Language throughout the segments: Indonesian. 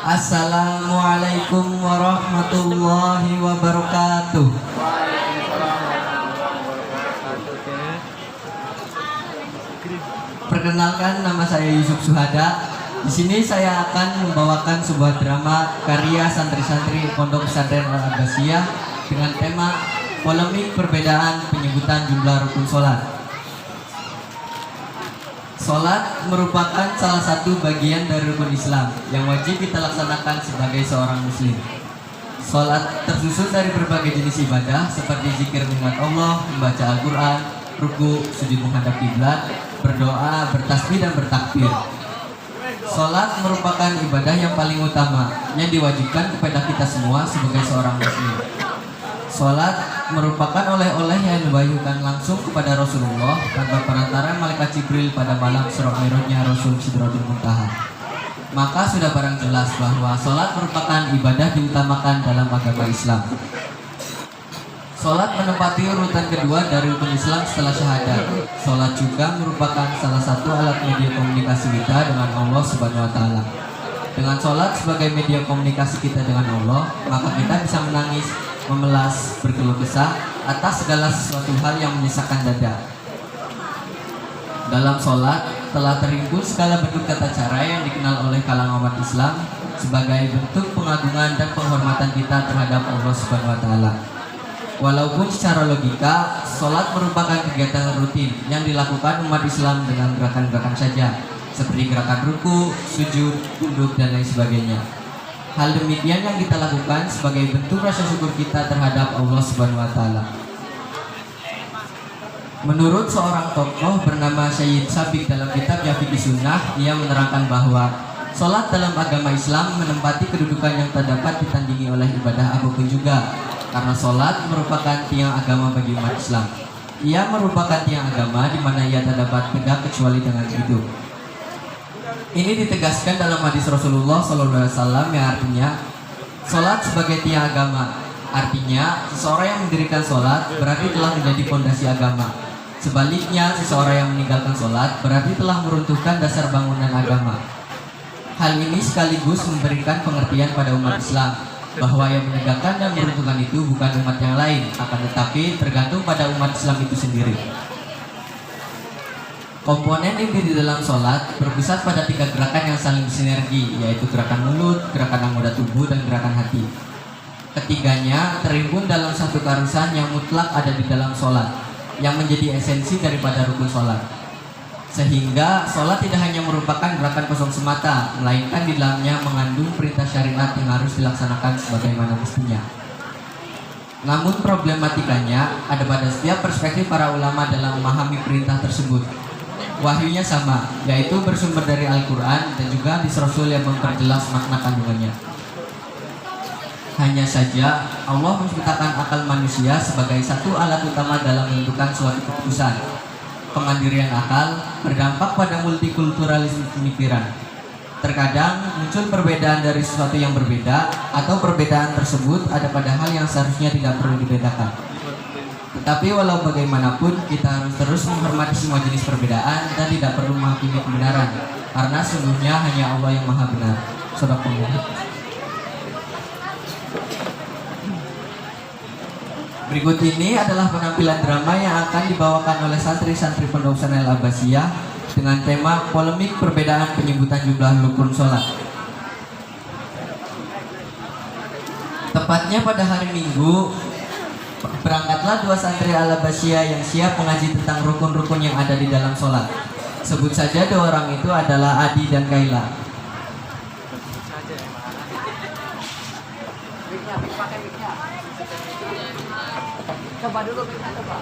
Assalamualaikum warahmatullahi wabarakatuh. Perkenalkan, nama saya Yusuf Suhada. Di sini saya akan membawakan sebuah drama karya santri-santri Pondok Pesantren Al-Abbasiyah dengan tema polemik perbedaan penyebutan jumlah rukun sholat. Sholat merupakan salah satu bagian dari rukun Islam yang wajib kita laksanakan sebagai seorang muslim. Sholat tersusun dari berbagai jenis ibadah seperti zikir mengingat Allah, membaca Al-Quran, ruku, sujud menghadap kiblat, berdoa, bertasbih dan bertakbir. Sholat merupakan ibadah yang paling utama yang diwajibkan kepada kita semua sebagai seorang muslim. Sholat merupakan oleh-oleh yang diwahyukan langsung kepada Rasulullah tanpa perantara malaikat Jibril pada malam Isra Mi'rajnya Rasul Sidratul Muntaha. Maka sudah barang jelas bahwa sholat merupakan ibadah diutamakan dalam agama Islam. Sholat menempati urutan kedua dari rukun Islam setelah syahadat. Sholat juga merupakan salah satu alat media komunikasi kita dengan Allah Subhanahu wa Ta'ala. Dengan sholat sebagai media komunikasi kita dengan Allah, maka kita bisa menangis, memelas, berkeluh kesah atas segala sesuatu hal yang menyisakan dada. Dalam sholat telah terringkus segala bentuk tata cara yang dikenal oleh kalangan umat Islam sebagai bentuk pengagungan dan penghormatan kita terhadap Allah Subhanahu wa Ta'ala. Walaupun secara logika, sholat merupakan kegiatan rutin yang dilakukan umat Islam dengan gerakan-gerakan saja, seperti gerakan ruku, sujud, tunduk, dan lain sebagainya. Hal demikian yang kita lakukan sebagai bentuk rasa syukur kita terhadap Allah Subhanahu wa Ta'ala. Menurut seorang tokoh bernama Syed Sabiq dalam kitabnya Fiqh Sunnah, ia menerangkan bahwa sholat dalam agama Islam menempati kedudukan yang tak dapat ditandingi oleh ibadah apapun juga, karena sholat merupakan tiang agama bagi umat Islam. Ia merupakan tiang agama di mana ia tak dapat tegak kecuali dengan itu. Ini ditegaskan dalam hadis Rasulullah SAW yang artinya sholat sebagai tiang agama. Artinya seseorang yang mendirikan sholat berarti telah menjadi fondasi agama. Sebaliknya seseorang yang meninggalkan sholat berarti telah meruntuhkan dasar bangunan agama. Hal ini sekaligus memberikan pengertian pada umat Islam bahwa yang menegakkan dan meruntuhkan itu bukan umat yang lain, akan tetapi tergantung pada umat Islam itu sendiri. Komponen inti di dalam sholat berpusat pada 3 gerakan yang saling bersinergi, yaitu gerakan mulut, gerakan anggota tubuh, dan gerakan hati. Ketiganya terimbun dalam satu keharusan yang mutlak ada di dalam sholat, yang menjadi esensi daripada rukun sholat. Sehingga sholat tidak hanya merupakan gerakan kosong semata, melainkan di dalamnya mengandung perintah syariat yang harus dilaksanakan sebagaimana mestinya. Namun problematikanya ada pada setiap perspektif para ulama dalam memahami perintah tersebut. Wahyunya sama, yaitu bersumber dari Al-Quran dan juga hadis Rasul yang memperjelas makna kandungannya. Hanya saja Allah menciptakan akal manusia sebagai satu alat utama dalam menentukan suatu keputusan. Kemandirian akal berdampak pada multikulturalisme pemikiran. Terkadang muncul perbedaan dari sesuatu yang berbeda, atau perbedaan tersebut ada pada hal yang seharusnya tidak perlu dibedakan. Tetapi walau bagaimanapun kita harus terus menghormati semua jenis perbedaan dan tidak perlu menghakimi kebenaran, karena sungguhnya hanya Allah yang maha benar. Shadaqallah. Berikut ini adalah penampilan drama yang akan dibawakan oleh santri-santri Pondok Pesantren Al-Abbasiyah dengan tema polemik perbedaan penyebutan jumlah rukun sholat. Tepatnya pada hari Minggu, berangkatlah 2 santri Al-Abbasiyah yang siap mengaji tentang rukun-rukun yang ada di dalam sholat. Sebut saja 2 orang itu adalah Adi dan Kaila. Coba dulu kita coba.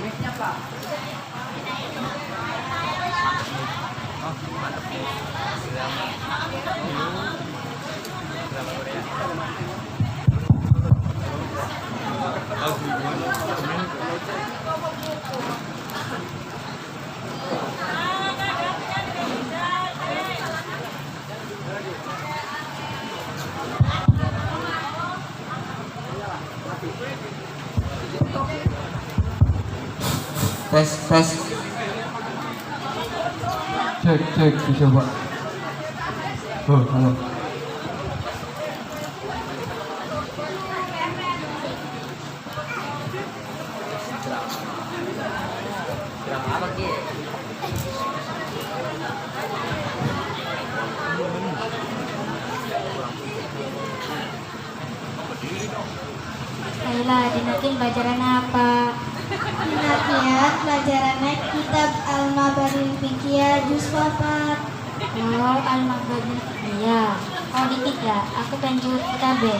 Mic-nya Pak. Oh, mantap. Tes. cek dicoba. Halo. Drama apa Ki? Ayolah, dinatin pelajaran apa? Dinatia pelajarannya kitab Al-Mabaril Fikiyah Juz 4. Oh, Al-Maghribi. Iya. Oh, dikit ya. Aku pengen juga kitab ya.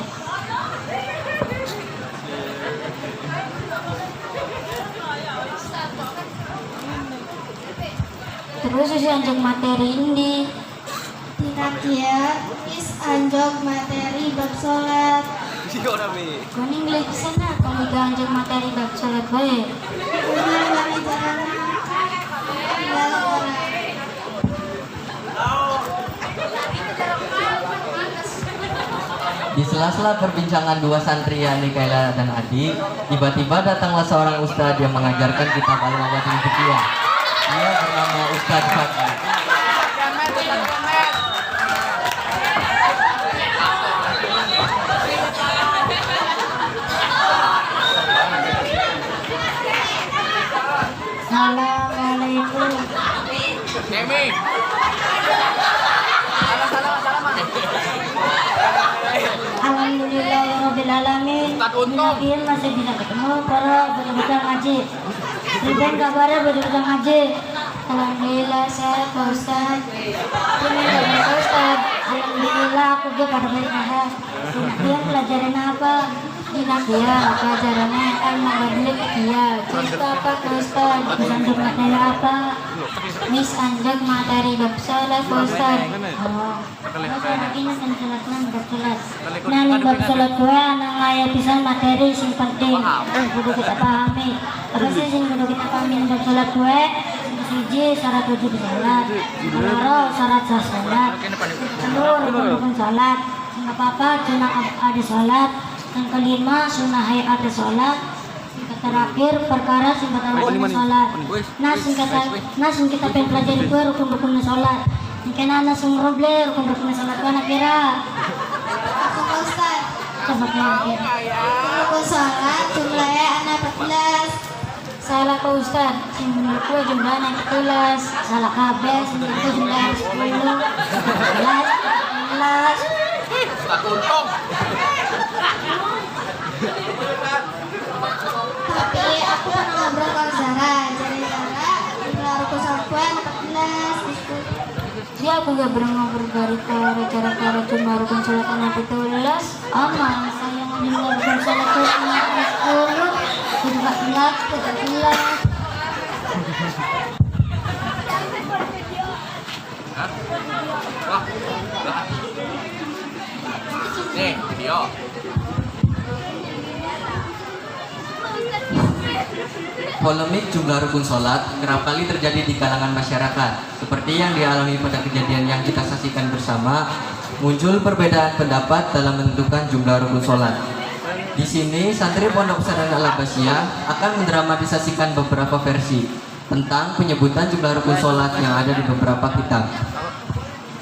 Terus isi anjing materi ini. Dinatia is anjog materi bab sholat. Kuning lagi sana. Kalau gak anjing materi bab sholat baik. Dengan pelajarannya tinggal orang. Di sela-sela perbincangan dua santri yakni Kaila dan Adi, tiba-tiba datanglah seorang ustadz yang mengajarkan kitab Al-Maghribi Fikiyah. Dia bernama Ustadz Fakih. Assalamualaikum. Emi. Salam. Alhamdulillahirrahmanirrahim. Ustadz Untung. Mungkin masih bisa ketemu para betul-betul ngaji. Berikan kabarnya betul-betul ngaji. Alhamdulillah saya Pak Ustaz. Ini dari Pak Ustaz. Alhamdulillah aku juga pada baik-baik. Dia pelajaran apa? Dinatia pelajarannya Al-Maghribi Fikiyah. Kita apa Pak Ustaz? Anjak materi apa? Miss anjak materi bab sholat Pak Ustaz. Oh, ini kan sholat nang bab sholat. Nah, ini bab sholat gue nang ayat bisa materi sing penting. Kudu kita pahami. Apa sih sing kudu kita pahami bab sholat gue? Siji syarat wajib sholat. Loro syarat sah sholat. Telur rukun sholat. Nggak apa-apa cuma ada sholat. Yang kelima sunnah ada sholat. Yang terakhir perkara sing batal sholat. Nah sing kita pengen pelajari gue rukun-rukun sholat. Mungkin anak sing roble rukun-rukun sholat gue anak kira. Aku Ustaz. Coba kira. Rukun sholat jumlahnya anak 14. Salah Pak Ustaz, sing menurut gue jumlahnya 14. Salah kabeh, sing menurut gue jumlahnya 10, 11, 14. Ustadz Untung. Tapi aku pernah ngobrol ke Zara. Jadi Zara jumlah rukun sholat gue anak 14 gitu. Dia aku gak pernah ngobrol dari cara-cara cuma rukun sholat anak 14. Aman, saya mau jumlah rukun sholat gue anak 10, 14, 13. Wah. Nih, video. Polemik jumlah rukun sholat kerap kali terjadi di kalangan masyarakat. Seperti yang dialami pada kejadian yang kita saksikan bersama, muncul perbedaan pendapat dalam menentukan jumlah rukun sholat. Di sini, santri Pondok Pesantren Al-Abbasiyah akan mendramatisasikan beberapa versi tentang penyebutan jumlah rukun sholat yang ada di beberapa kitab.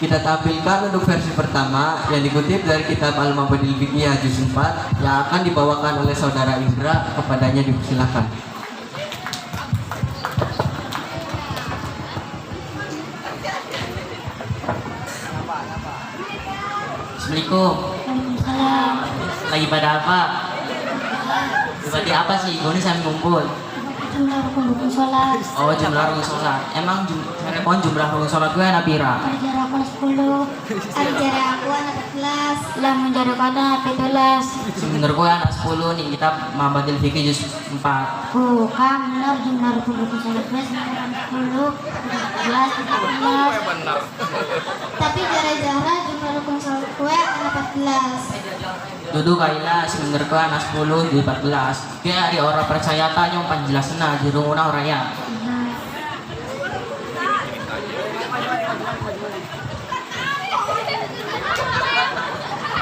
Kita tampilkan untuk versi pertama yang dikutip dari kitab Al-Mabaril Fikiyah Juz 4 yang akan dibawakan oleh saudara Indra. Kepadanya dipersilakan. Assalamualaikum. Waalaikumsalam. Lagi pada apa? Berarti apa sih? Gue ini sambil ngumpul. Jumlah rukun sholat. Oh, jumlah rukun sholat. Emang jumlah rukun sholat gue anak pira? Ajar aku 10. Ajar aku anak 14. Lah menjadi kata 17. Sebenernya gue anak 10 nih, kita Mahabatil Fikih Juz 4. Bukan benar jumlah rukun sholat gue 10, 11, 13. Benar. Tapi Zara jumlah rukun sholat gue anak 14. Dudu kaila sebenernya gue anak 10 di 14. Kayak di orang percaya tanya panjelas na di rumah orang ya.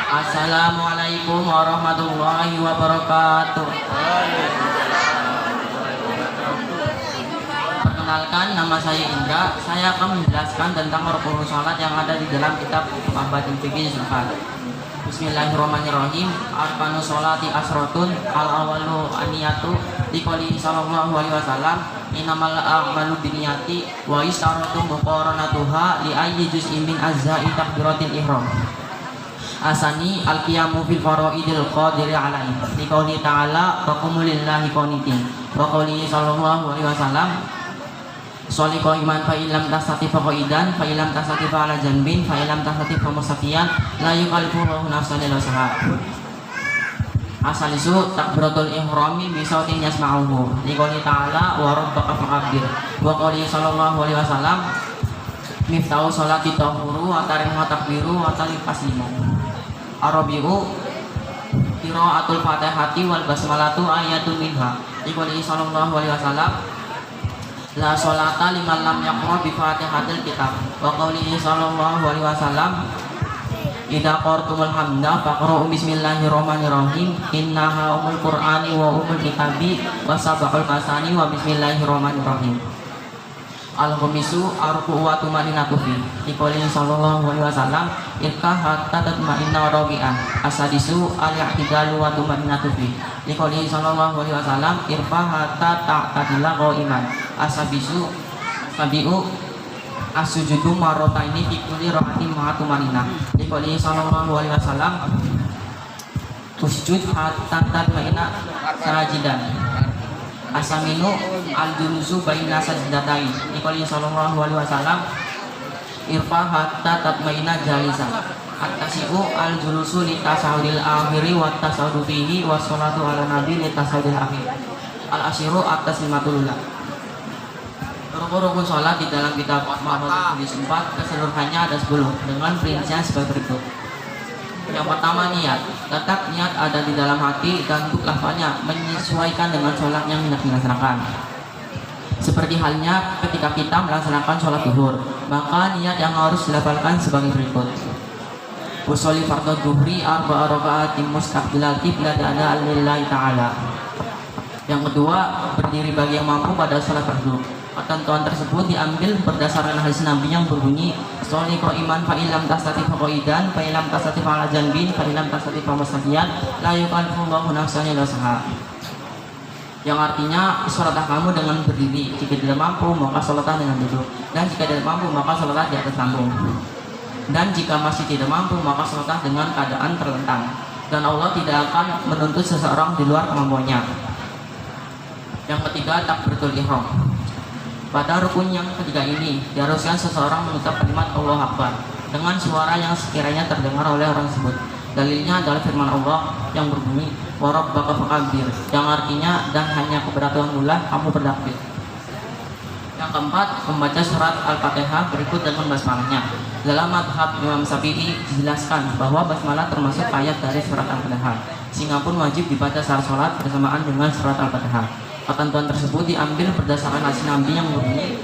Assalamualaikum warahmatullahi wabarakatuh. Perkenalkan, nama saya Indra. Saya akan menjelaskan tentang rukun salat yang ada di dalam kitab Muhammadul Fiqih Zulfat. Bismillahirrahmanirrahim. Arkanus sholati asrotun al-awalu aniyatu liqouli sallallahu alaihi wasallam innamal a'malu binniyati wa istaratu muqaranatuha li ayyi juz'in min ajza'i takbiratil ihram. Asani al-qiyamu fil faraidil qadiri alaihi liqouli ta'ala wa qumu lillahi qanitin wa qouli sallallahu alaihi wasallam Sholli qa'iman fa illam tastati fa qa'idan fa illam tastati fa ala janbin fa illam tastati fa mustaqiyan la yukallifu Allahu nafsan illa wus'aha. Asalisu takbiratul ihrami bi sautin yasma'uhu liqouli ta'ala wa rabbaka fa'abbir wa qouli sallallahu alaihi wasallam miftahu sholati tahuru wa tarimu takbiru wa taslimu. Arabiu qiraatul fatihati wal basmalatu ayatun minha liqouli sallallahu alaihi wasallam la sholata liman lam yaqra bi fatihatil kitab wa qoulihi sallallahu alaihi wasallam idza qartumul hamda faqra'u bismillahirrahmanirrahim innaha umul qur'ani wa umul kitabi wa sab'ul masani wa bismillahirrahmanirrahim. Al-khamisu arku wa tumaninatu fi liqouli sallallahu alaihi wasallam irka hatta tatma'inna rabi'an. Asadisu al-i'tidalu wa tumaninatu fi liqouli sallallahu alaihi wasallam irfa hatta ta'tadila qa'iman. Asabisu sabiu as-sujudu marrataini fi kulli rak'atin ma'a tumanina liqouli sallallahu alaihi wasallam usjud hatta tatma'inna sajidan. Asaminu al-julusu baina sajdatain liqouli sallallahu alaihi wasallam irfa hatta tatma'inna jalisan. At-tasi'u al-julusu li tasawudil akhiri wa tasawudu fihi wa sholatu ala nabi li tasawudil akhir. Al-asyiru at-taslimatul ula. Rukun-rukun sholat di dalam kitab Muhammadul Fiqih 4 keseluruhannya ada 10 dengan perincian sebagai berikut. Yang pertama, niat. Letak niat ada di dalam hati dan untuk lafalnya menyesuaikan dengan sholat yang hendak dilaksanakan. Seperti halnya ketika kita melaksanakan sholat zuhur, maka niat yang harus dilafalkan sebagai berikut. Usolli fardhu dhuhri arba'a raka'atin mustaqbilal qiblat ada lillahi ta'ala. Yang kedua, berdiri bagi yang mampu pada sholat fardu. Ketentuan tersebut diambil berdasarkan hadis Nabi yang berbunyi sholli qa'iman fa illam tastati fa qa'idan fa illam tastati fa ala janbin fa illam tastati fa mustaqiyan la yukallifu Allahu nafsan illa wus'aha. Yang artinya sholatlah kamu dengan berdiri, jika tidak mampu maka sholatlah dengan duduk, dan jika tidak mampu maka sholatlah di atas panggung, dan jika masih tidak mampu maka sholatlah dengan keadaan terlentang, dan Allah tidak akan menuntut seseorang di luar kemampuannya. Yang ketiga, takbiratul ihram. Pada rukun yang ketiga ini diharuskan seseorang mengucap kalimat Allahu Akbar dengan suara yang sekiranya terdengar oleh orang tersebut. Dalilnya adalah firman Allah yang berbunyi wa rabbaka fakabbir, yang artinya dan hanya kepada Tuhanmu lah kamu bertakbir. Yang keempat, membaca surat Al-Fatihah berikut dengan basmalahnya. Dalam madhab Imam Syafi'i dijelaskan bahwa basmalah termasuk ayat dari surat Al-Fatihah, sehingga pun wajib dibaca saat sholat bersamaan dengan surat Al-Fatihah. Ketentuan tersebut diambil berdasarkan hadis Nabi yang berbunyi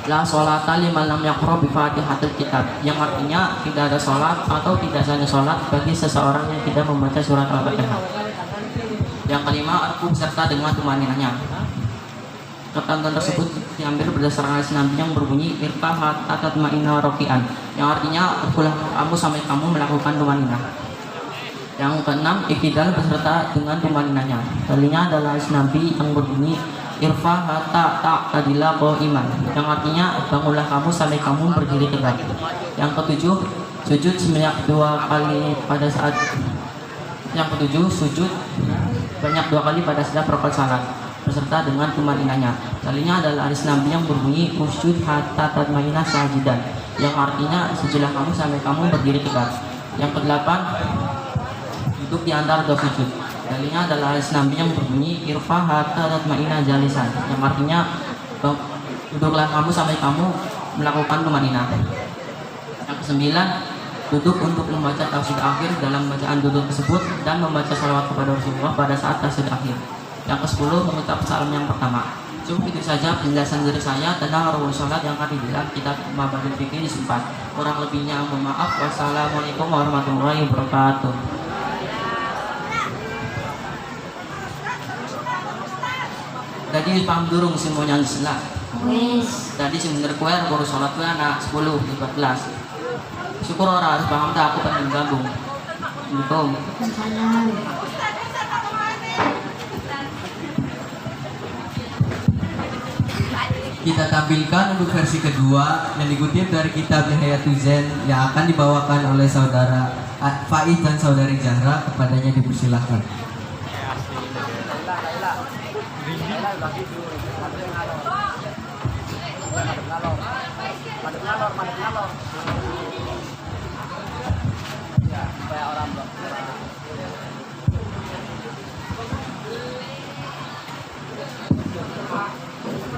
la sholata liman lam yaqra bi fatihatil kitab, yang artinya tidak ada sholat atau tidak sahnya sholat bagi seseorang yang tidak membaca surat Al-Fatihah. Yang kelima, arku serta dengan tumaninahnya. Ketentuan tersebut diambil berdasarkan hadis Nabi yang berbunyi irfa hatta tatma'inna raki'an, yang artinya arkulah kamu sampai kamu melakukan tumaninah. Yang keenam, iktidal beserta dengan tumaninahnya. Dalilnya adalah hadis Nabi yang berbunyi irfa hatta ta'tadila qa'iman, yang artinya bangunlah kamu sampai kamu berdiri tegak. Yang ketujuh, sujud sebanyak 2 kali pada saat banyak 2 kali pada setiap rakaat salat beserta dengan tumaninahnya. Dalilnya adalah hadis Nabi yang berbunyi usjud hatta tatma'inna sajidan, yang artinya sujudlah kamu sampai kamu berdiri tegak. Yang kedelapan, duduk di antara 2 sujud. Dalilnya adalah hadis Nabi yang berbunyi irfa hatta tatma'inna jalisan, yang artinya duduklah kamu sampai kamu melakukan tumaninah. Yang kesembilan, duduk untuk membaca tauhid akhir dalam bacaan duduk tersebut dan membaca salawat kepada Rasulullah pada saat tauhid akhir. Yang ke-10, mengucap salam yang pertama. Cukup itu saja penjelasan dari saya tentang rukun salat yang akan dibilang kitab Muhammadul Fiqih 4. Kurang lebihnya mohon maaf. Wassalamualaikum warahmatullahi wabarakatuh. Jadi paham durung semuanya Islam. Wis. Tadi sing bener kue baru sholat kue anak 10 di 14. Syukur orang harus paham tak aku pengen gabung. Assalamualaikum. Salam. Kita tampilkan untuk versi kedua yang dikutip dari kitab Nihayatul Zen yang akan dibawakan oleh saudara Faiz dan saudari Zahra. Kepadanya dipersilahkan.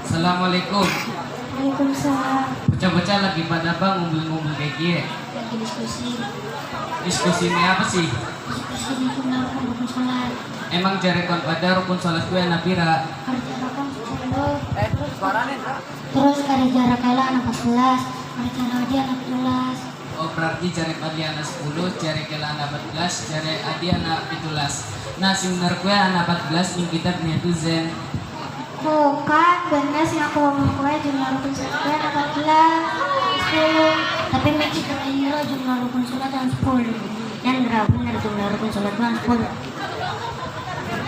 Assalamualaikum. Waalaikumsalam. Bocah-bocah lagi pada apa ngumpul-ngumpul kayak gini? Lagi diskusi. Diskusi ini apa sih? Diskusi ini tentang rukun sholat. Emang jarekon pada rukun sholat gue napira? Harus jarakkan 10. Terus ada jarak kala anak 14. Ada jarak dia anak 17. Oh berarti jarek adi anak 10, jarek kela anak 14, jarek adi anak 17. Nah si bener gue anak 14 nih kitab Nihayatul Zen. Bukan, bener sih aku ngomong kue jumlah rukun sholat kue anak 14. 10. Tapi Miki terkira jumlah rukun sholat yang 10. Dan bener jumlah rukun sholat kue yang 10.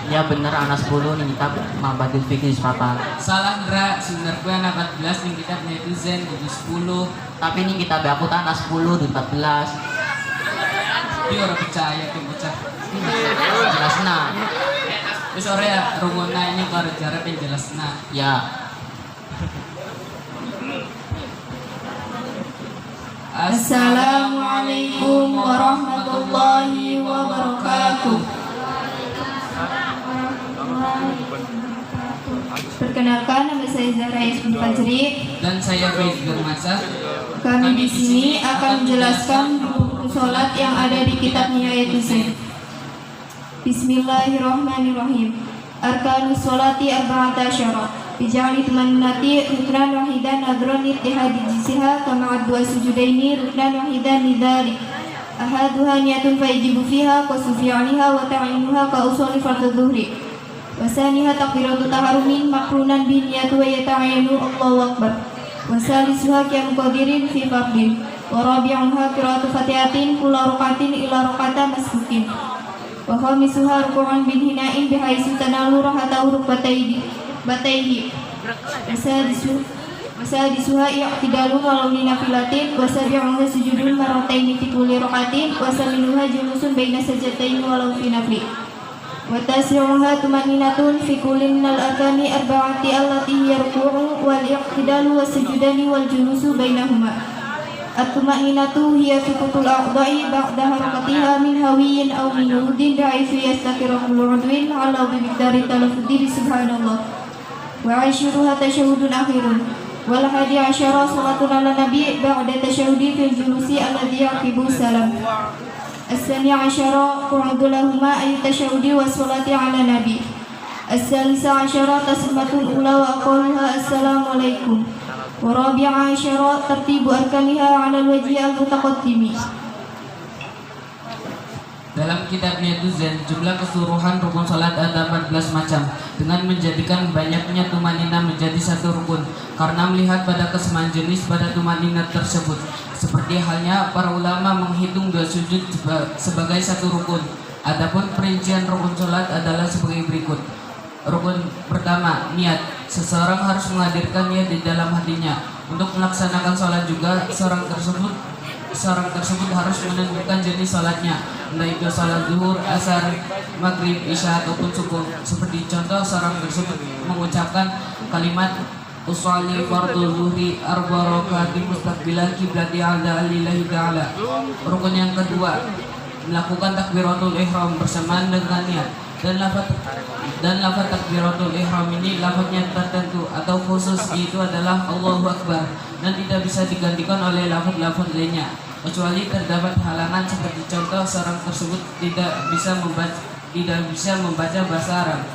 Ya bener anak 10 nih kitab Mabadil Fikih Sepakat. Salah Ndra, si bener gue anak 14 nih kitab Nihayatul Zen jadi 10. Tapi ini kitab aku tak anak 10 di 14. Dia orang percaya tuh bocah. Jelas nah. Terus sore ya rungona ini kalau jarak yang jelas nah. Ya. Assalamualaikum warahmatullahi wabarakatuh. Perkenalkan, nama saya Zahra Yasmin Fajri. Dan saya Faiz Bermasa. Kami di sini akan menjelaskan buku sholat yang ada di kitab Nihayatul Zen. Bismillahirrahmanirrahim. Arkanus sholati arba'ata asyara. Bija'li tmannati ruknan wahidan nadron ittihadi jisiha kama adwa sujudaini ruknan wahidan nidhari. Ahaduha niyatun fa'ijibu fiha qasufi aliha wa ta'inuha ka usuli fardhu dhuhri. Wasaniha takbiratu taharumin makrunan bin niyatu wa yata'ayanu Allahu Akbar. Wasalisuha qiyam qadirin fi fardin. Wa rabi'uha qira'atu fatihatin kula rukatin ila rukata masbukin. Wa khamisuha ruku'un bin hina'in bihaisu tanalu rahatahu bataihi. Wasadisuha i'tidalun walau li nafilatin. Wasabi'uha sujudun marataini fi kulli rakatin. Wasaminuha julusun baina sajdatain walau fi nafli. Watasi'uha tumaninatun fi kulli minal arkani arba'ati allati hiya ruku'u wal i'tidalu wasujudani wal julusu bainahuma. At-tumaninatu hiya fiqhul a'dha'i ba'da harakatiha min hawiyyin aw min nudin bi'aythu yastaqiru kullu 'udwin 'ala biqdari talaffudi bi subhanallah. Wa 'ashiruha tashahhudun akhirun. Wal hadi 'asyara salatun 'ala nabi ba'da tashahhudi fil julusi alladhi yaqibu salam. As-sani 'asyara qu'udu lahuma ay tashahhudi wa salati 'ala nabi. As-salisa 'asyara taslimatun ula wa aqwaluha assalamu alaikum. Wa rabi'a 'asyara tartibu arkaniha 'ala al-wajhi al-mutaqaddimi. Dalam kitab Nihayatul Zen, jumlah keseluruhan rukun salat ada 14 macam dengan menjadikan banyaknya tumanina menjadi satu rukun karena melihat pada kesamaan jenis pada tumanina tersebut. Seperti halnya para ulama menghitung 2 sujud sebagai satu rukun. Adapun perincian rukun salat adalah sebagai berikut. Rukun pertama, niat. Seseorang harus menghadirkan niat di dalam hatinya. Untuk melaksanakan salat juga seorang tersebut harus menentukan jenis salatnya, entah itu salat zuhur, asar, maghrib, isya ataupun subuh. Seperti contoh, seorang tersebut mengucapkan kalimat usolli fardhu zuhri arba rakaat mustaqbilal qiblati ala lillahi ta'ala. Rukun yang kedua, melakukan takbiratul ihram bersamaan dengan niat. Dan lafaz takbiratul ihram ini lafaznya tertentu atau khusus, yaitu adalah Allahu Akbar, dan tidak bisa digantikan oleh lafaz-lafaz lainnya kecuali terdapat halangan, seperti contoh seorang tersebut tidak bisa membaca bahasa Arab.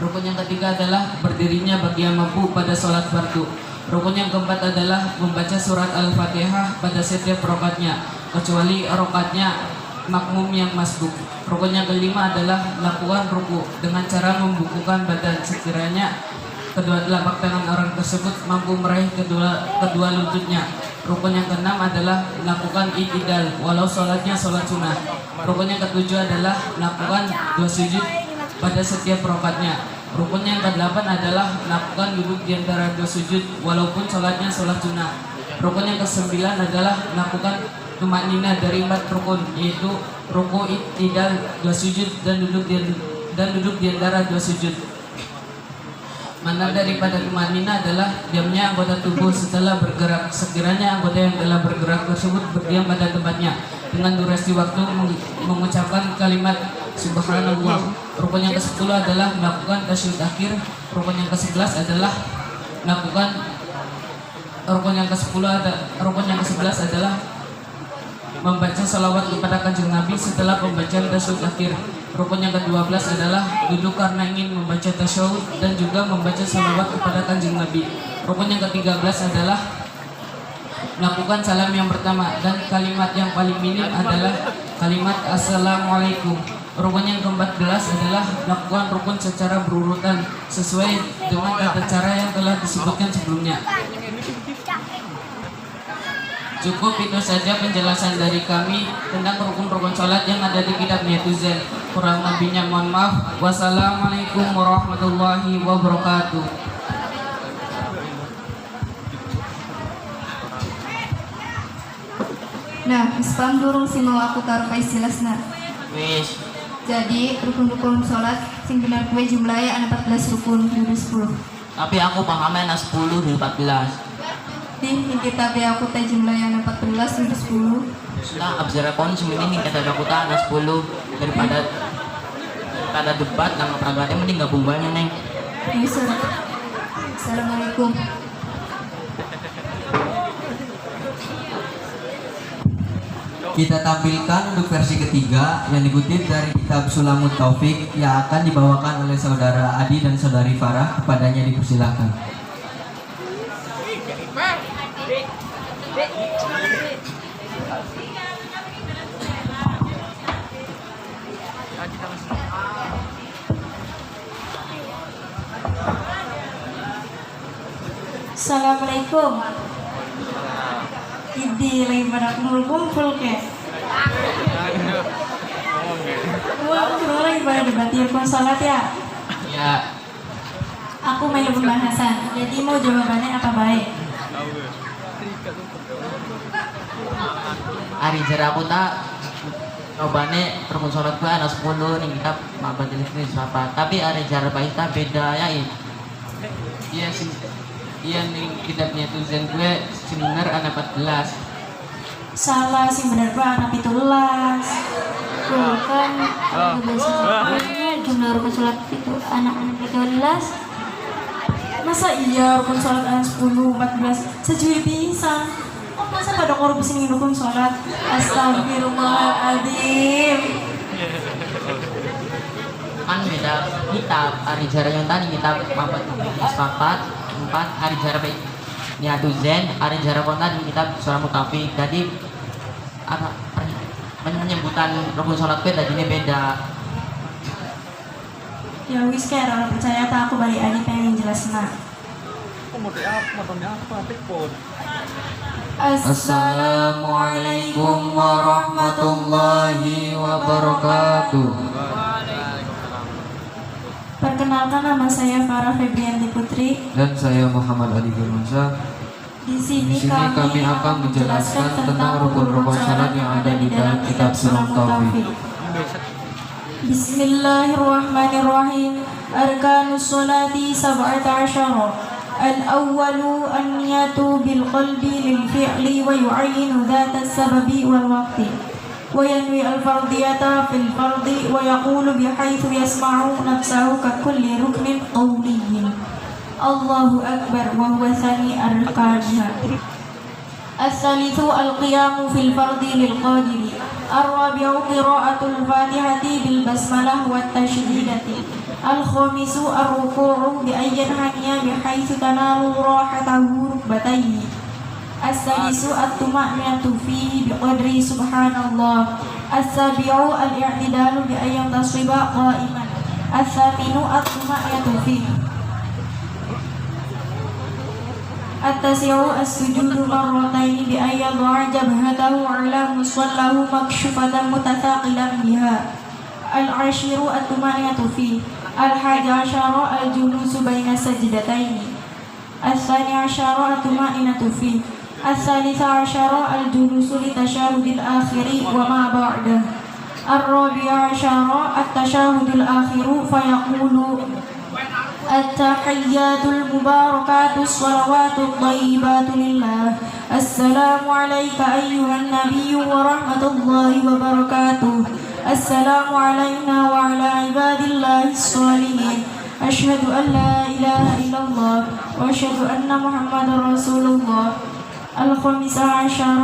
Rukun yang ketiga adalah berdirinya bagi yang mampu pada sholat fardu. Rukun yang keempat adalah membaca surat Al-Fatihah pada setiap rakaatnya kecuali rakaatnya makmum yang masbuk. Rukun yang kelima adalah melakukan ruku dengan cara membukukan badan sekiranya kedua telapak tangan orang tersebut mampu meraih kedua lututnya. Rukun yang keenam adalah melakukan i'tidal walau sholatnya sholat sunnah. Rukun yang ketujuh adalah melakukan 2 sujud pada setiap rakaatnya. Rukun yang kedelapan adalah melakukan duduk di antara 2 sujud walaupun sholatnya sholat sunnah. Rukun yang kesembilan adalah melakukan tumakninah dari 4 rukun, yaitu ruku, i'tidal, 2 sujud dan duduk di antara 2 sujud. Mana daripada tumakninah adalah diamnya anggota tubuh setelah bergerak. Sekiranya anggota yang telah bergerak tersebut berdiam pada tempatnya dengan durasi waktu mengucapkan kalimat subhanallah. Rukun yang ke-10 adalah melakukan tasyahud akhir. Rukun yang ke-11 adalah melakukan rukun yang ke-11 adalah membaca salawat kepada Kanjeng Nabi setelah pembacaan tasyahud akhir. Rukun yang ke-12 adalah duduk karena ingin membaca tasyahud dan juga membaca salawat kepada Kanjeng Nabi. Rukun yang ke-13 adalah melakukan salam yang pertama dan kalimat yang paling minim adalah kalimat assalamualaikum. Rukun yang ke-14 adalah melakukan rukun secara berurutan sesuai dengan tata cara yang telah disebutkan sebelumnya. Cukup itu saja penjelasan dari kami tentang rukun-rukun sholat yang ada di kitab Niyatul Zain. Kurang lebihnya mohon maaf. Wassalamualaikum warahmatullahi wabarakatuh. Nah, Ispam durung sih mau aku taruh ke jelasna. Wis. Jadi rukun-rukun sholat sing benar kue jumlahnya ada 14 rukun dari 10. Tapi aku pahamnya 10 dari 14. Di kitab ya aku teh jumlahnya ada 14 dari 10. Nah, abjara pon semenini kata aku ada 10 daripada debat sama pragmatnya mending gabung banyak neng. Yes, sir. Assalamualaikum. Kita tampilkan untuk versi ketiga yang dikutip dari kitab Sulamut Taufik yang akan dibawakan oleh saudara Adi dan saudari Farah. Kepadanya dipersilahkan. Assalamualaikum. Idi lagi pada kumpul ke. Wah, aku lagi pada debatir salat ya. Ya, Aku main pembahasan. Jadi mau jawabannya apa baik? hari jara aku tak jawabannya rukun sholat gue ada 10 nih kitab Ma'batul Ifrit apa. Tapi hari jara baita beda ya ini. Iya sih. Iya nih kitabnya tuh Zain gue sebenarnya ada 14. Salah sih benar Pak, anak 17. Tuh kan jumlah rukun sholat itu anak-anak 13. Masa iya rukun sholat anak 10, 14 sejujurnya bisa. Oh masa pada korupsi nih rukun sholat. Astagfirullahaladzim. Kan beda kitab hari jara yang tadi kitab Ma'batul Ifrit 4 hari jara baik Niyatul Zain, hari jara kontan kitab Sulamut Taufik. Jadi apa penyebutan rukun sholat gue tadi ini beda. Ya wis kayak orang percaya tak aku balik aja pengen jelasin nah. Assalamualaikum warahmatullahi wabarakatuh. Perkenalkan nama saya Farah Febrianti Putri. Dan saya Muhammad Ali Firmansyah. Di sini kami akan menjelaskan tentang rukun-rukun salat yang ada di dalam kitab Sulamut Taufik. Bismillahirrahmanirrahim. Arkanus sholati 17. Al-awwalu an-niyatu bil qalbi lil fi'li wa yu'ayinu dhata as-sababi wal waqti. وينوي الفرضية في الفرض ويقول بحيث يسمع نفسه ككل ركن قولي الله أكبر وهو ثاني أركانها. الثالث القيام في الفرض للقادر. الرابع قراءة الفاتحة بالبسملة والتشديدة. الخامس الركوع بأن ينحني بحيث تنال راحته ركبتيه. السادس الطمأنينة فيه بقدر سبحان الله. السابع الاعتدال بأن ينتصب قائما. الثامن الطمأنينة فيه. التاسع السجود مرتين بأن يضع جبهته على مصلاه مكشوفة متثاقلا بها. العاشر الطمأنينة فيه. 11 الجلوس بين السجدتين. 12 الطمأنينة فيه. 13 الجلوس للتشهد الآخر وما بعده. 14 التشهد الآخر فيقول التحيات المباركات الصلوات الطيبات لله. السلام عليك أيها النبي ورحمة الله وبركاته. السلام علينا وعلى عباد الله الصالحين. أشهد أن لا إله إلا الله وأشهد أن محمدا رسول الله. 15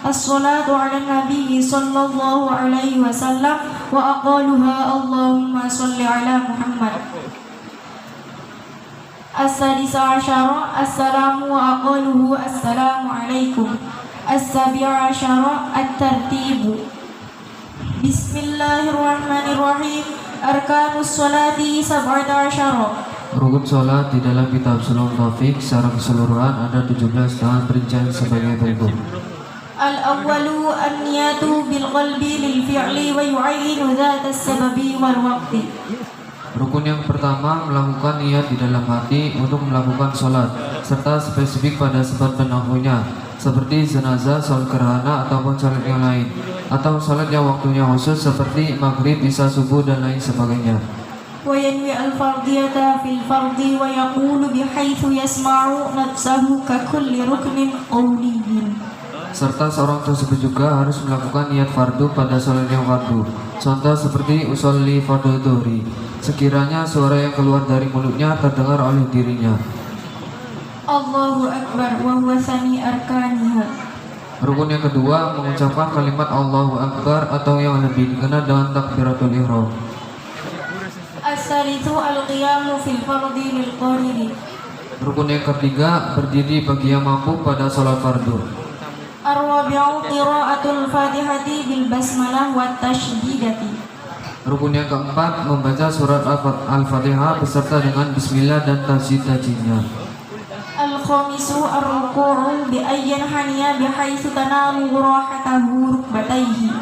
الصلاة على النبي صلى الله عليه وسلم وأقالها اللهم صل على محمد. 16 السلام وأقاله السلام عليكم. 17 الترتيب. بسم الله الرحمن الرحيم. أركان الصلاة 17. Rukun sholat di dalam kitab Sulul Taufik secara keseluruhan ada 17 dengan perincian sebagai berikut. Al-awwalu an-niyatu bil qalbi lil fi'li wa yu'ayyin dzat as-sababi wal waqti. Rukun yang pertama melakukan niat di dalam hati untuk melakukan sholat serta spesifik pada sebab dan waktunya, seperti jenazah, sholat gerhana ataupun sholat yang lain, atau sholat yang waktunya khusus seperti maghrib, isya, subuh dan lain sebagainya. Wa yanwi al-fardiyata fil fardi wa yaqulu bihaitsu yasma'u nafsahu ka kulli ruknin qawliyyin. Serta seorang tersebut juga harus melakukan niat fardu pada sholat yang fardu. Contoh seperti usolli fardhu dhuhri, sekiranya suara yang keluar dari mulutnya terdengar oleh dirinya. Allahu akbar wa huwa sami arkaniha. Rukun yang kedua mengucapkan kalimat Allahu Akbar atau yang lebih dikenal dengan takbiratul ihram. As-salisu al-qiyamu fil fardi lil qadiri. Rukun yang ketiga berdiri bagi yang mampu pada sholat fardu. Ar-rabi'u qira'atul fatihati bil basmalah wat tasydidati. Rukun yang keempat membaca surat Al-Fatihah beserta dengan bismillah dan tajwid-tajwidnya. Al-khamisu ar-ruku'u bi ayyan haniya bihaitsu tanalu rahatahu rukbatayhi.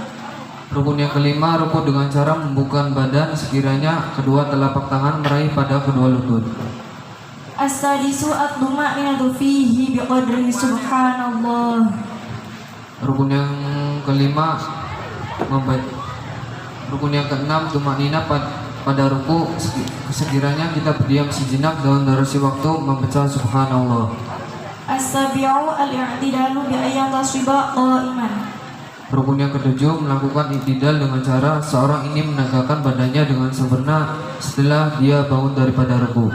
Rukun yang kelima rukun dengan cara membuka badan sekiranya kedua telapak tangan meraih pada kedua lutut. As-sadisu at-tuma'inatu fihi biqadri subhanallah. Rukun yang kelima rukun yang keenam tumanina pada ruku sekiranya kita berdiam sejenak dalam durasi waktu membaca subhanallah. As-sabi'u al-i'tidalu bi ayyan tasiba qa'iman. Rukun yang ketujuh melakukan i'tidal dengan cara seorang ini menegakkan badannya dengan sempurna setelah dia bangun daripada ruku.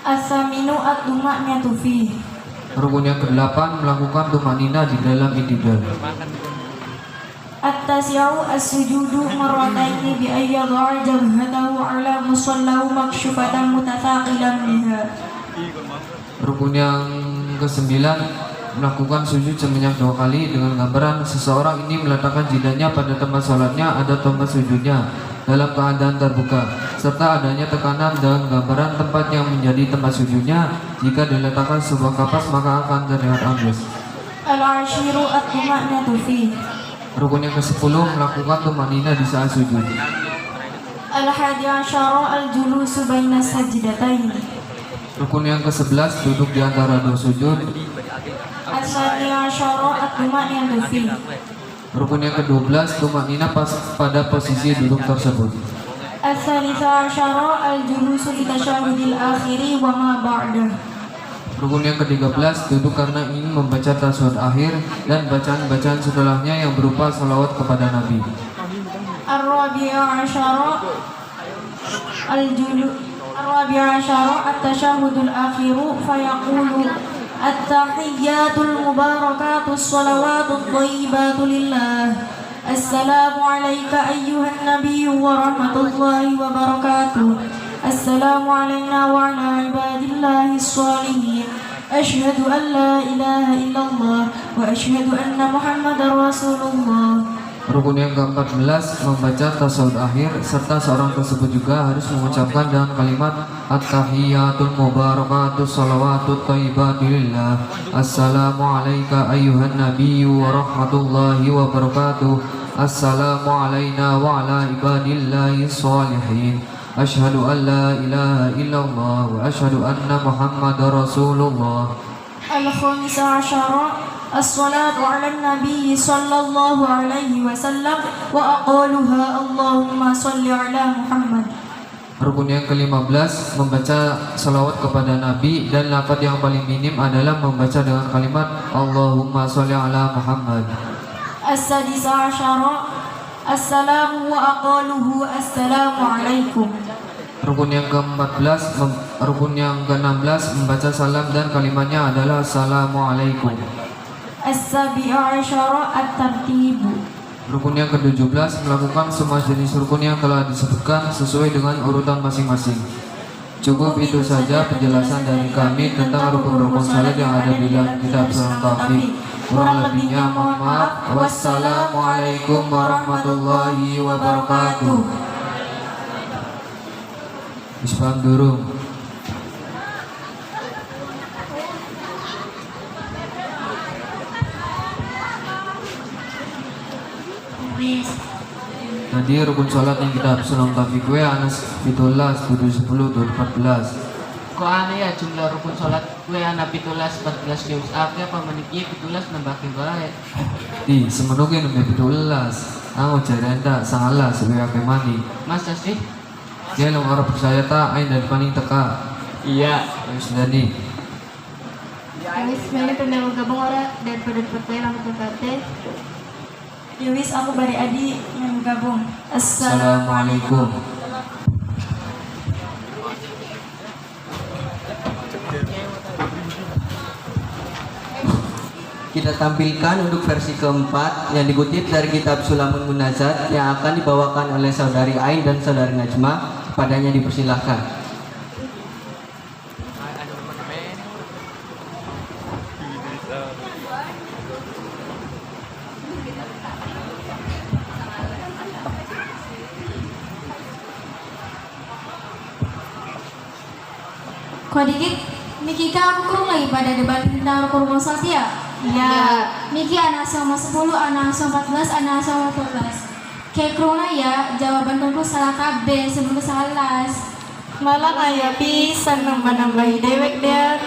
As-saminu at-tuma'inatu fihi. Rukun yang kedelapan melakukan tumanina di dalam i'tidal. At-tasi'u as-sujudu marrataini bi ayyadha jabhatahu 'ala musallahu makshufatan mutathaqilan biha. Rukun yang kesembilan melakukan sujud sebanyak 2 kali dengan gambaran seseorang ini meletakkan jidahnya pada tempat sholatnya ada tempat sujudnya dalam keadaan terbuka serta adanya tekanan dan gambaran tempat yang menjadi tempat sujudnya. Jika diletakkan sebuah kapas maka akan terlihat ambles. Al-ashiru at-tuma'inatu fihi. Rukun yang ke-10 melakukan tumanina di saat sujud. Al-hadi'asyara al-julusu baina sajdatain. Rukun yang ke-11 duduk di antara dua sujud. As-sadi'asyara at-tuma'inatu fihi. Rukun yang ke-12 tumanina pada posisi duduk tersebut. As-salisa al-julusu li tasyahudil akhiri wa ma ba'dah. Rukun yang ke-13 duduk karena ingin membaca tasyahud akhir dan bacaan-bacaan setelahnya yang berupa salawat kepada Nabi. Ar-rabi'asyara at-tasyahudul akhiru fayaqulu at-tahiyyatul mubarakatus salawatut thayyibatu lillah. Assalamu alayka ayyuhan nabiyyu wa rahmatullahi wa barakatuh. Assalamu alayna wa ala ibadillahi sholihin. Ashhadu an la ilaha illallah wa ashhadu anna muhammadar rasulullah. Rukun yang ke-14 membaca tasyahud akhir serta seorang tersebut juga harus mengucapkan dengan kalimat At-tahiyatul mubarakatus salawatut thayyibatu lillah. Assalamu alayka ayyuhan nabiyyu wa rahmatullahi wa barakatuh. Assalamu alayna wa ala ibadillahi sholihin. Ashhadu an la ilaha illallah wa ashhadu anna Muhammadar Rasulullah. Al-Khamisa Asyara As-salatu ala Nabi sallallahu alaihi wasallam wa aqaluha Allahumma salli ala Muhammad. Rukun yang ke-15 membaca salawat kepada Nabi, dan lafaz yang paling minim adalah membaca dengan kalimat Allahumma sholli ala Muhammad. As-sadisa Asyara Assalamu wa aqaluhu Assalamu alaikum. Rukun yang ke-16 membaca salam dan kalimatnya adalah Assalamualaikum. As-sabi'a asyara at-tartibu. Rukun yang ke-17 melakukan semua jenis rukun yang telah disebutkan sesuai dengan urutan masing-masing. Cukup itu saja penjelasan dari kami tentang rukun-rukun salat yang ada di dalam kitab Sunan Taufik. Kurang lebihnya mohon maaf. Wassalamualaikum warahmatullahi wabarakatuh. Islam durung. Tadi rukun sholat yang kita Sunan Taufik gue anas 17, 10, 14. Ko aneh ya jumlah rukun sholat gue anak 17, 14 kius apa menikih 17 nambah bae. Di semenuke nembe 17. Aku jarenda salah sebagai mani. Masa sih? Dia lo orang percaya tak ain dari paning teka. Iya. Terus dari Yowis, meli pernah gabung ora daripada percaya langsung berkata. Yowis, aku bari adi yang gabung. Assalamualaikum. Kita tampilkan untuk versi keempat yang dikutip dari kitab Sulamun Munazat yang akan dibawakan oleh saudari Ain dan saudari Najma. Padanya dipersilahkan. Kok dikit, Miki aku kurung lagi pada debat tentang rukun salat ya? Iya. Miki anak sama 10, anak sama 14, anak sama 14. Kayak kurungnya ya, jawaban kurungku salah kabeh sebelum kesalas. Malah kayak bisa nambah-nambahi dewek dia.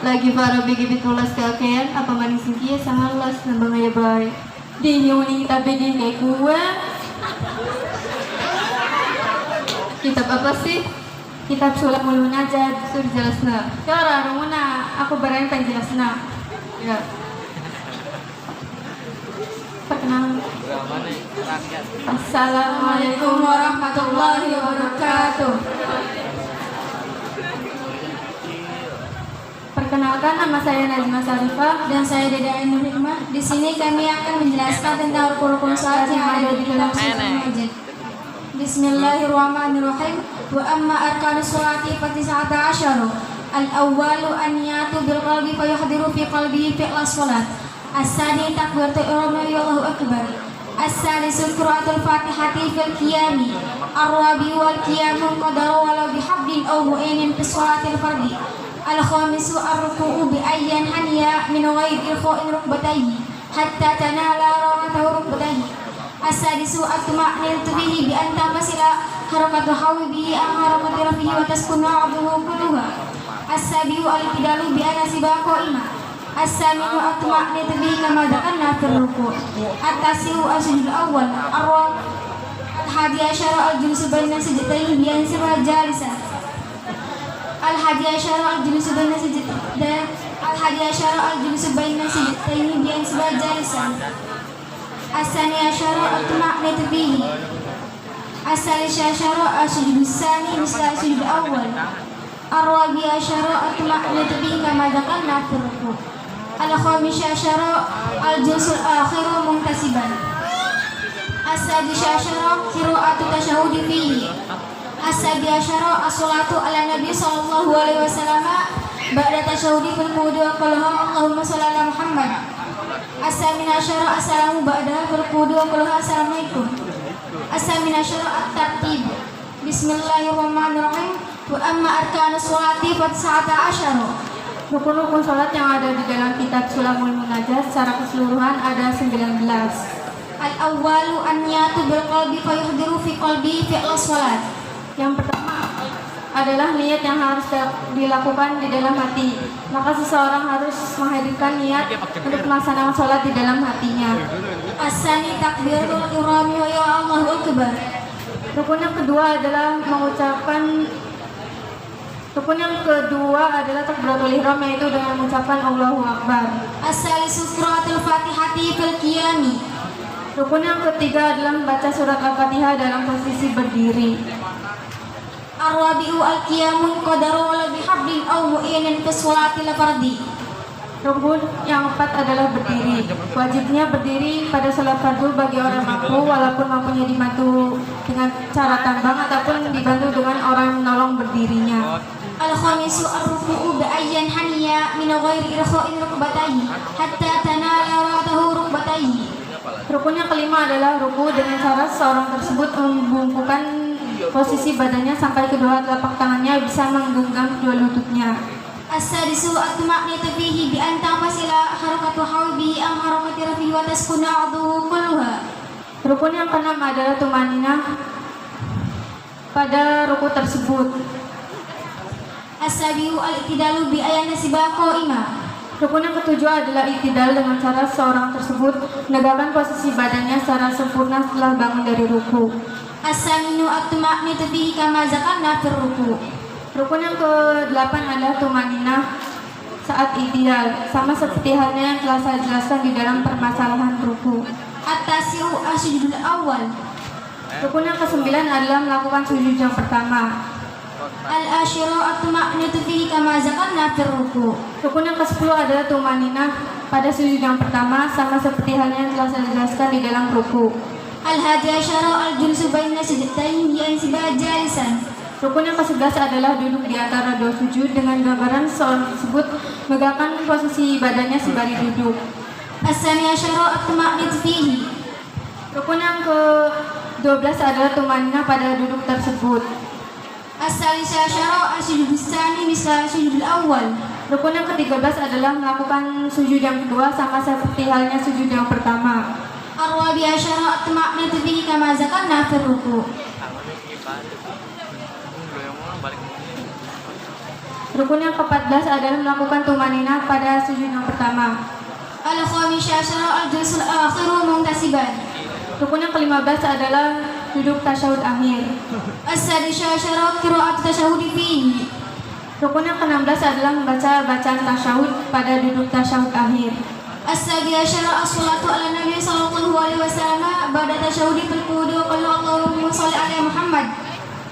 Lagi para bikin tulas kakean apa manis kia sangat las nambah ngaya baik. Di nyuning kita bedin kayak gue. Kitab apa sih? Kitab Sulamun Munajat. Sudah jelasna. Cara rumuna, aku berani penjelasna. Ya. Perkenalan. Assalamualaikum warahmatullahi wabarakatuh. Perkenalkan, nama saya Najma Sarifah dan saya Deda Ainur Hikmah. Di sini kami akan menjelaskan tentang rukun-rukun salat yang ada di dalam Sulamun Munajat. Bismillahirrahmanirrahim. Wa amma arkanus sholati fatis'ata asyara. Al-awwalu an yatu bil qalbi fa yuhdiru fi qalbihi fi'la sholat. As-sani takbiratul ihram wa Allahu akbar. As-salisu qiraatul Fatihati fil qiyami. Ar-rabi wal qiyamu qadaru walau bihabdin aw mu'inin fi sholatil fardhi. Al-khamisu ar-ruku'u bi ayyan haniya min ghairi ilqa'in rukbatayhi hatta tanala rawatahu rukbatayhi. As-sadisu at-tuma'ninatu bihi bi an tafasila harakatu hawi bihi an harakati rafihi wa taskunu 'abduhu kulluha. As-sabiu al-tidalu bi an nasiba qa'ima. As-saminu at-tuma'ninatu bihi kama dakanna fil ruku'. At-tasiu as-sujud awal. Al-hadi asyara al-julusu baina sajdatayn bi an sirra jalisan. Al-hadi asyara al-julusu baina sajdatayn. Al-hadi asyara al-julusu baina sajdatayn bi an sirra jalisan. As-sani asyara at-tuma'ninatu bihi. As-salis asyara as-sujud tsani misla as-sujud awal. Ar-rabi asyara at-tuma'ninatu bihi kama dakanna fil ruku'. Al-khamis asyara al-julusul akhiru muntasiban. As-sadis asyara qira'atu tasyahudi fihi. As-sabi asyara as-salatu ala nabi sallallahu alaihi wasallam ba'da tasyahudi fil qudi wa qala Allahumma shalli ala Muhammad. As-samin asyara assalamu ba'da fil qudi wa qala assalamualaikum. As-samin asyara at-tartib. Bismillahirrahmanirrahim. Wa amma arkanus sholati fa 19. Rukun-rukun sholat yang ada di dalam kitab Sulamul Munajat secara keseluruhan ada 19. Al-awwalu an niyatu bil qalbi fa yuhdiru fi qalbi fi'l sholat. Yang pertama adalah niat yang harus dilakukan di dalam hati. Maka seseorang harus menghadirkan niat untuk melaksanakan sholat di dalam hatinya. As-sani takbirul ihrami wa ya Allahu akbar. Rukun yang kedua adalah takbiratul ihram, yaitu dengan mengucapkan Allahu Akbar. As-salisu qiraatul Fatihati fil qiyami. Rukun yang ketiga adalah membaca surat Al-Fatihah dalam posisi berdiri. Ar-rabi'u al-qiyamun qadaru wala bihablin aw mu'inin fi sholatil fardhi. Rukun yang keempat adalah berdiri. Wajibnya berdiri pada sholat fardu bagi orang mampu, walaupun mampunya dibantu dengan cara tambang ataupun dibantu dengan orang menolong berdirinya. Al-khamisu ar-ruku'u bi ayyan haniya min ghairi irkha'in rukbatayhi hatta tanala ra'atahu rukbatayhi. Rukun yang kelima adalah ruku dengan cara seorang tersebut membungkukkan posisi badannya sampai kedua telapak tangannya bisa menggenggam kedua lututnya. As-sadisu at-tuma'ninu fihi bi an tanfasila harakatu hawbihi am harakati rafihi wa taskuna 'adhuhu kulluha. Rukun yang keenam adalah tumaninah pada ruku tersebut. As-sabiu al-i'tidalu bi ayyan nasiba qa'imah. Rukun yang ketujuh adalah i'tidal dengan cara seorang tersebut menegakkan posisi badannya secara sempurna setelah bangun dari ruku. As-saminu at-tuma'ninu fihi kama zakarna fir ruku'. Rukun yang ke-8 adalah tumaninah saat i'tidal, sama seperti halnya yang telah saya jelaskan di dalam permasalahan ruku. At-tasi'u as-sujudul awal. Rukun yang ke-9 adalah melakukan sujud yang pertama. Al-ashiru at-tuma'ninu fihi kama zakarna fir ruku'. Rukun yang ke-10 adalah tumaninah pada sujud yang pertama, sama seperti halnya yang telah saya jelaskan di dalam ruku. Al-hadi asyaru al-julsu baina sajdatain bi ansibah jalisan. Rukun yang ke-11 adalah duduk di antara dua sujud dengan gambaran seorang tersebut megahkan posisi badannya sembari duduk. As-sani asyaru at-tuma'ninu fihi. Rukun yang ke-12 adalah tumaninah pada duduk tersebut. As-salisa asyaru as-sujudus tsani misla sujudul awal. Rukun yang ke-13 adalah melakukan sujud yang kedua sama seperti halnya sujud yang pertama. Ar-rabi asyaru at-tuma'ninu fihi kama zakarna fir ruku'. Rukun yang ke-14 adalah melakukan tumaninah pada sujud yang pertama. Al-khamis asyaru al-julsul akhiru muntasiban. Rukun yang ke-15 adalah duduk tasyahud akhir. As-sadis asyaru qira'atu tasyahudi fihi. Rukun yang ke-16 adalah membaca bacaan tasyahud pada duduk tasyahud akhir. As-sabi asyaru as-salatu ala nabi sallallahu alaihi wasallam ba'da tasyahudi fil qudi wa qala Allahumma shalli ala Muhammad.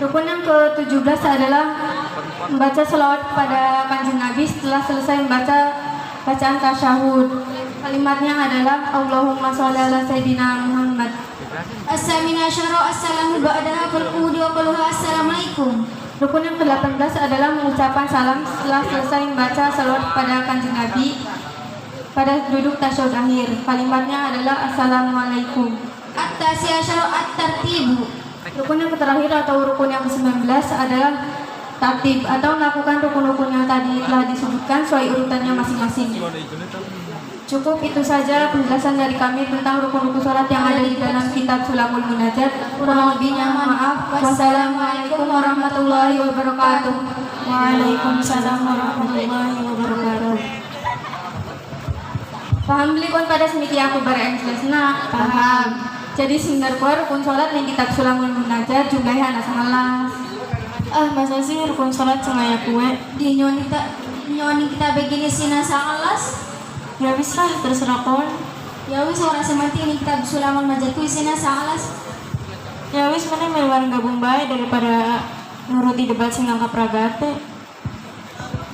Rukun yang ke-17 adalah membaca selawat kepada Kanjeng Nabi setelah selesai membaca bacaan tasyahud. Kalimatnya adalah Allahumma sholli ala Sayyidina Muhammad. As-samina asyaru as-salamu ba'da fil qudi wa qala assalamualaikum. Rukun yang ke-18 adalah mengucapkan salam setelah selesai membaca selawat kepada Kanjeng Nabi pada duduk tasyahud akhir. Kalimatnya adalah assalamualaikum. At-tasi asyaru at-tartibu. Rukun yang terakhir atau rukun yang ke-19 adalah tartib atau melakukan rukun-rukun yang tadi telah disebutkan sesuai urutannya masing-masing. Cukup itu saja penjelasan dari kami tentang rukun-rukun sholat yang ada di dalam kitab Sulamul Munajat. Kurang lebihnya maaf. Wassalamualaikum warahmatullahi wabarakatuh. Waalaikumsalam warahmatullahi wabarakatuh. Paham beli pun pada semiki aku bareng jelasna. Paham. Jadi sebenarnya rukun sholat yang kitab Sulamul Munajat jumlahnya ada 19. Masa sih rukun sholat sengaja kue Di nyoni kita begini sina sangalas. ya wis lah terserah kon. Ya wis ora sementing ini kita Sulamul Munajat ku sina sangalas. Ya wis mana meluar gabung bae daripada nuruti debat sing angka pragate.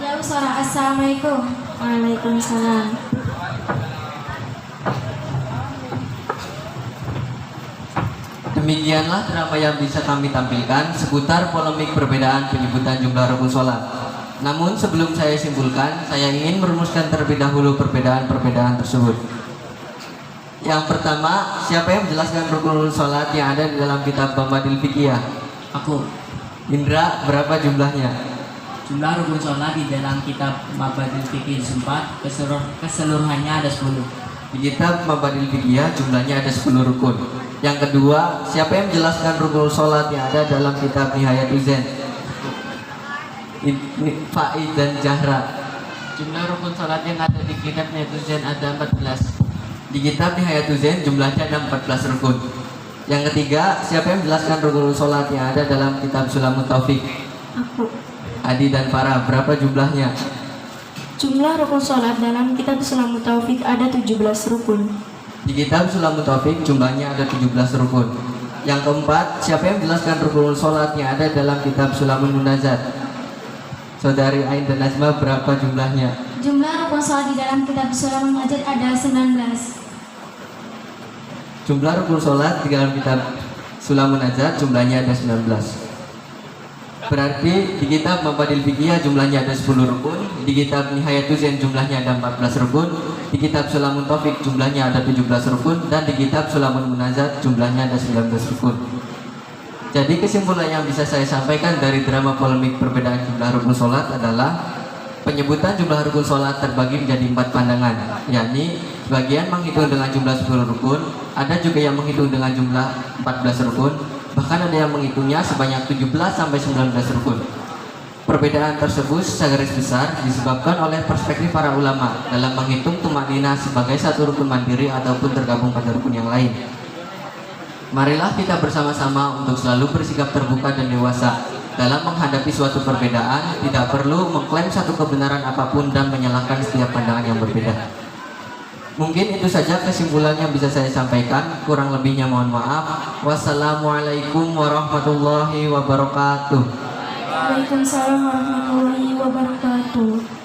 Ya wis ora. Assalamualaikum. Waalaikumsalam. Demikianlah drama yang bisa kami tampilkan seputar polemik perbedaan penyebutan jumlah rukun sholat. Namun sebelum saya simpulkan, saya ingin merumuskan terlebih dahulu perbedaan-perbedaan tersebut. Yang pertama, siapa yang menjelaskan rukun sholat yang ada di dalam kitab Bamadil Fiqhiyah? Aku. Indra, berapa jumlahnya? Jumlah rukun sholat di dalam kitab Mabadil Fikih 4 keseluruhannya ada 10. Di kitab Mabadil Fikih jumlahnya ada 10 rukun. Yang kedua, siapa yang menjelaskan rukun sholat yang ada dalam kitab Nihayatul Zen? Faid dan Jahra. Jumlah rukun sholat yang ada di kitab Nihayatul Zen ada 14. Di kitab Nihayatul Zen jumlahnya ada 14 rukun. Yang ketiga, siapa yang menjelaskan rukun sholat yang ada dalam kitab Sulamut Taufik? Aku. Adi dan Farah, berapa jumlahnya? Jumlah rukun sholat dalam kitab Sulamut Taufik ada 17 rukun. Di kitab Sulamut Taufik jumlahnya ada 17 rukun. Yang keempat, siapa yang menjelaskan rukun sholat yang ada dalam kitab Sulamul Munajat? Saudari Ain dan Najma, berapa jumlahnya? Jumlah rukun sholat di dalam kitab Sulamul Munajat ada 19. Jumlah rukun sholat di dalam kitab Sulamul Munajat jumlahnya ada 19. Berarti di kitab Mabadil Fikih jumlahnya ada 10 rukun, di kitab Nihayatul Zen jumlahnya ada 14 rukun, di kitab Sulamut Taufik jumlahnya ada 17 rukun, dan di kitab Sulamul Munajat jumlahnya ada 19 rukun. Jadi kesimpulan yang bisa saya sampaikan dari drama polemik perbedaan jumlah rukun sholat adalah penyebutan jumlah rukun sholat terbagi menjadi 4 pandangan, yakni sebagian menghitung dengan jumlah 10 rukun, ada juga yang menghitung dengan jumlah 14 rukun, bahkan ada yang menghitungnya sebanyak 17 sampai 19 rukun. Perbedaan tersebut secara garis besar disebabkan oleh perspektif para ulama dalam menghitung tumanina sebagai satu rukun mandiri ataupun tergabung pada rukun yang lain. Marilah kita bersama-sama untuk selalu bersikap terbuka dan dewasa dalam menghadapi suatu perbedaan, tidak perlu mengklaim satu kebenaran apapun dan menyalahkan setiap pandangan yang berbeda. Mungkin itu saja kesimpulan yang bisa saya sampaikan. Kurang lebihnya mohon maaf. Wassalamualaikum warahmatullahi wabarakatuh. Waalaikumsalam warahmatullahi wabarakatuh.